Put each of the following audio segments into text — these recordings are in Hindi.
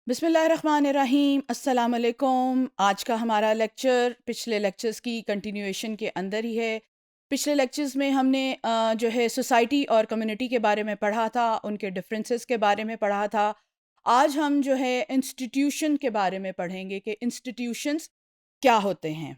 बिस्मिल्लाहिर्रहमानिर्रहीम, अस्सलाम वालेकुम। आज का हमारा लेक्चर पिछले लेक्चर्स की कंटिन्यूएशन के अंदर ही है। पिछले लेक्चर्स में हमने जो है सोसाइटी और कम्युनिटी के बारे में पढ़ा था, उनके डिफरेंसेस के बारे में पढ़ा था। आज हम जो है इंस्टीट्यूशन के बारे में पढ़ेंगे कि इंस्टीट्यूशंस क्या होते हैं।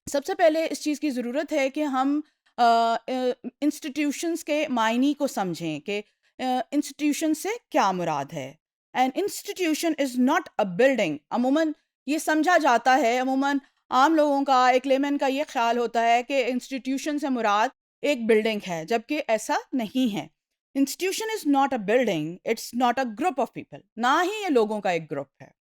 सबसे पहले इस चीज़ की ज़रूरत है कि हम इंस्टीट्यूशंस के मायने को समझें कि इंस्टीट्यूशन से क्या मुराद है। An institution is not a building. अमूमन ये समझा जाता है, अमूमन आम लोगों का, एक लेमन का ये ख्याल होता है कि इंस्टीट्यूशन से मुराद एक बिल्डिंग है, जबकि ऐसा नहीं है। Institution is not a building, it's not a group of people. ना ही ये लोगों का एक ग्रुप है।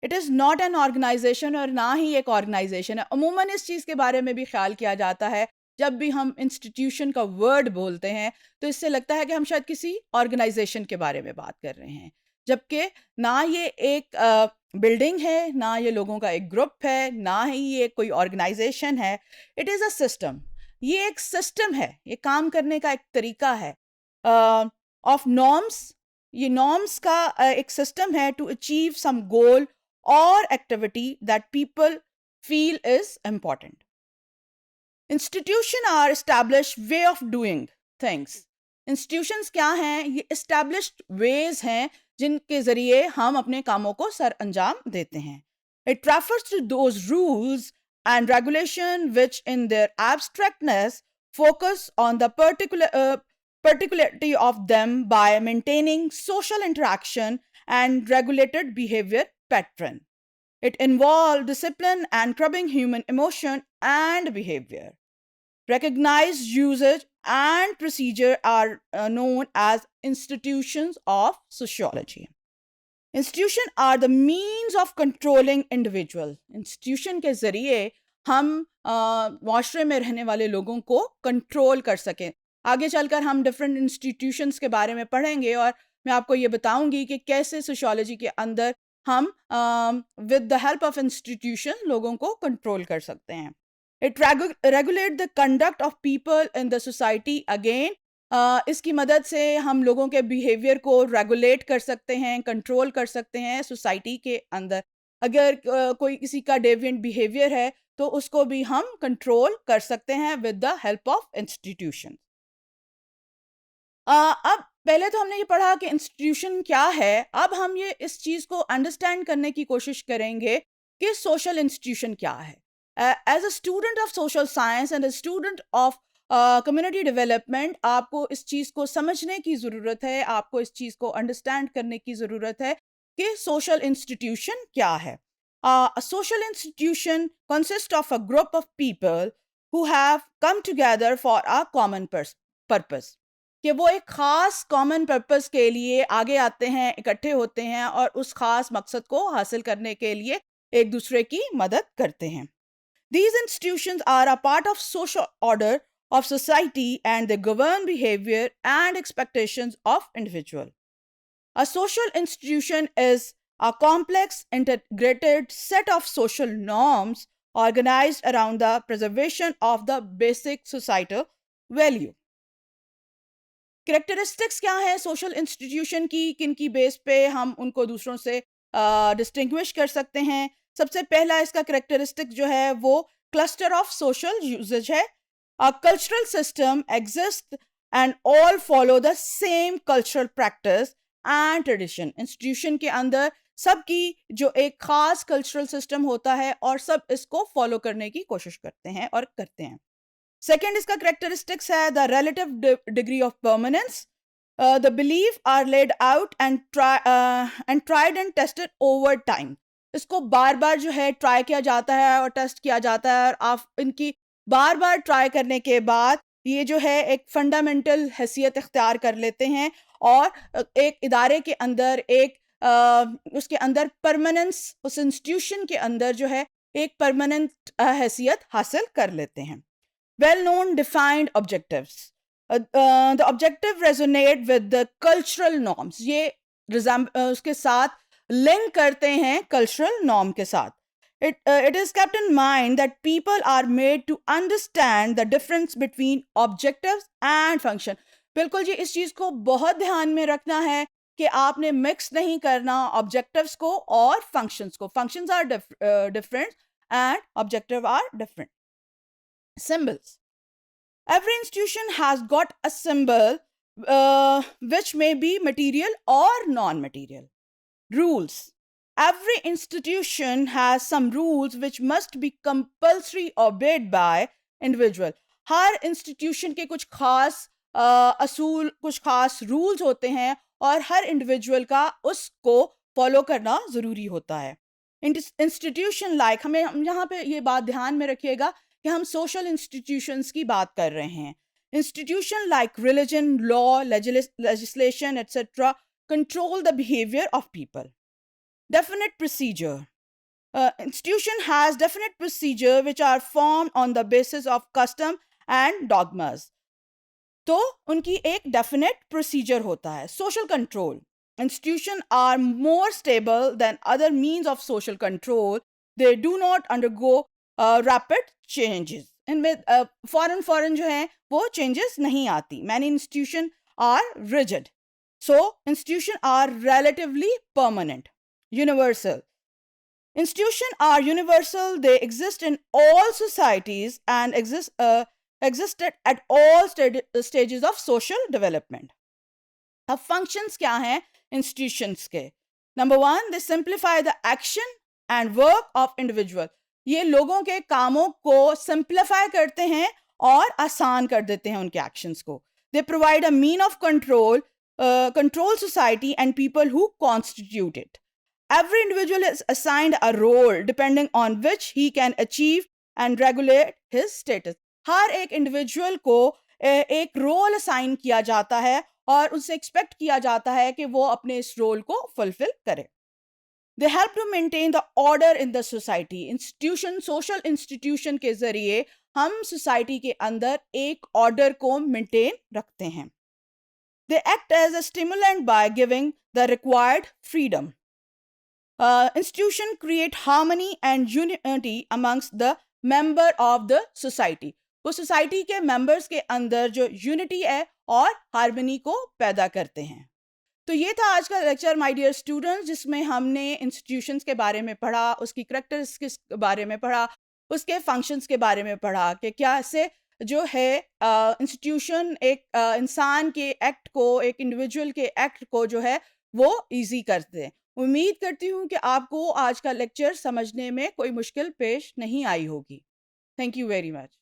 It is not an organisation, और ना ही एक ऑर्गेनाइजेशन है। अमूमन इस चीज़ के बारे में भी ख्याल किया जाता है, जब भी हम इंस्टीट्यूशन का वर्ड बोलते हैं तो इससे लगता है कि हम शायद किसी ऑर्गेनाइजेशन के बारे में बात कर रहे हैं, जबकि ना ये एक बिल्डिंग है, ना ये लोगों का एक ग्रुप है, ना ही ये कोई ऑर्गेनाइजेशन है। It is a system. ये एक सिस्टम है, ये काम करने का एक तरीका है ऑफ नॉर्म्स। ये नॉर्म्स का एक सिस्टम है to achieve some goal or activity that people feel is important. Institutions are established way of doing things. Institutions क्या हैं? ये established ways हैं जिनके जरिए हम अपने कामों को सर अंजाम देते हैं. It refers to those rules and regulation which in their abstractness focus on the particularity of them by maintaining social interaction and regulated behavior pattern. It involved discipline and curbing human emotion and behavior. Recognized usage and procedure are known as institutions of sociology. Institution are the means of controlling individual. Institution के जरिए हम माशरे में रहने वाले लोगों को कंट्रोल कर सकें। आगे चलकर हम डिफरेंट इंस्टीट्यूशंस के बारे में पढ़ेंगे और मैं आपको ये बताऊंगी कि कैसे सोशियोलॉजी के अंदर हम with the help of institution लोगों को कंट्रोल कर सकते हैं. It regulate the conduct of people in the society. Again इसकी मदद से हम लोगों के बिहेवियर को रेगुलेट कर सकते हैं, कंट्रोल कर सकते हैं सोसाइटी के अंदर. अगर कोई किसी का डेविएंट बिहेवियर है तो उसको भी हम कंट्रोल कर सकते हैं with the help of institution. अब पहले तो हमने ये पढ़ा कि इंस्टीट्यूशन क्या है. अब हम ये इस चीज़ को अंडरस्टैंड करने की कोशिश करेंगे कि सोशल इंस्टीट्यूशन क्या है. As a student of social science and a student of community development, आपको इस चीज़ को समझने की ज़रूरत है, आपको इस चीज़ को अंडरस्टैंड करने की ज़रूरत है कि सोशल इंस्टीट्यूशन क्या है. A social institution consists of a group of people who have come together for a common purpose. कि वो एक खास कॉमन पर्पस के लिए आगे आते हैं, इकट्ठे होते हैं और उस खास मकसद को हासिल करने के लिए एक दूसरे की मदद करते हैं. These institutions are a part of social order of society and they govern behavior and expectations of individual. A social institution is a complex integrated set of social norms organized around the preservation of the basic societal value. Characteristics क्या है सोशल इंस्टीट्यूशन की, किन की बेस पे हम उनको दूसरों से डिस्टिंग्विश कर सकते हैं. सबसे पहला इसका कैरेक्टरिस्टिक जो है वो क्लस्टर ऑफ सोशल यूजेज है. A cultural system exist and all follow the same cultural practice and tradition. Institution के अंदर सबकी जो एक खास कल्चरल सिस्टम होता है और सब इसको फॉलो करने की कोशिश करते हैं और करते हैं. सेकेंड इसका करेक्टरिस्टिक्स है the relative degree of permanence. The belief are laid out and tried and tested over time. इसको बार बार जो है ट्राई किया जाता है और टेस्ट किया जाता है, और आप इनकी बार बार ट्राई करने के बाद ये जो है एक फंडामेंटल हैसियत इख्तियार कर लेते हैं और एक इदारे के अंदर उसके अंदर परमानेंस, उस इंस्टीट्यूशन के अंदर जो है एक परमानेंट हैसियत हासिल कर लेते हैं. Well-known defined objectives. The objective resonate with the cultural norms. ये उसके साथ लिंक करते हैं cultural norm के साथ. It is kept in mind that people are made to understand the difference between objectives and function. बिल्कुल जी, इस चीज़ को बहुत ध्यान में रखना है कि आपने मिक्स नहीं करना ऑब्जेक्टिव्स को और फंक्शंस को. Functions are different and objective are different. Symbols. Every institution has got a symbol which may be material or non-material. Rules. Every institution has some rules which must be compulsory obeyed by individual. Her institution के कुछ खास असूल, कुछ खास rules होते हैं और हर individual का उसको follow करना ज़रूरी होता है. इंस्टीट्यूशन लाइक हम यहाँ पे ये बात ध्यान में रखिएगा कि हम सोशल इंस्टीट्यूशंस की बात कर रहे हैं. Institution like religion, law, legislation etcetera control the behaviour of people. Definite procedure. Institution has definite procedure which are formed on the basis of custom and dogmas. तो उनकी एक definite procedure होता है. Social control. Institutions are more stable than other means of social control. They do not undergo rapid changes. इनमें foreign जो हैं वो changes नहीं आती. Many institutions are rigid. So institutions are relatively permanent. Universal. Institutions are universal. They exist in all societies and existed at all stages of social development. अब functions क्या हैं institutions के? Number one, they simplify the action and work of individual. ये लोगों के कामों को simplify करते हैं और आसान कर देते हैं उनके actions को. They provide a mean of control society and people who constitute it. Every individual is assigned a role depending on which he can achieve and regulate his status. हर एक individual को एक रोल असाइन किया जाता है और उनसे एक्सपेक्ट किया जाता है कि वो अपने इस रोल को फुलफिल करे. They help to maintain the order in the society. Institution, social institution के जरिए हम सोसाइटी के अंदर एक ऑर्डर को मेंटेन रखते हैं. They act as a stimulant by giving the required freedom. Institution create harmony and unity amongst the member of the society. वो सोसाइटी के मेंबर्स के अंदर जो यूनिटी है और हार्मनी को पैदा करते हैं. तो ये था आज का लेक्चर माय डियर स्टूडेंट्स, जिसमें हमने इंस्टीट्यूशंस के बारे में पढ़ा, उसकी करैक्टरिस्टिक्स के बारे में पढ़ा, उसके फंक्शंस के बारे में पढ़ा कि क्या से जो है इंस्टीट्यूशन एक इंसान के एक्ट को, एक इंडिविजुअल के एक्ट को जो है वो ईजी करते हैं. उम्मीद करती हूँ कि आपको आज का लेक्चर समझने में कोई मुश्किल पेश नहीं आई होगी. Thank you very much.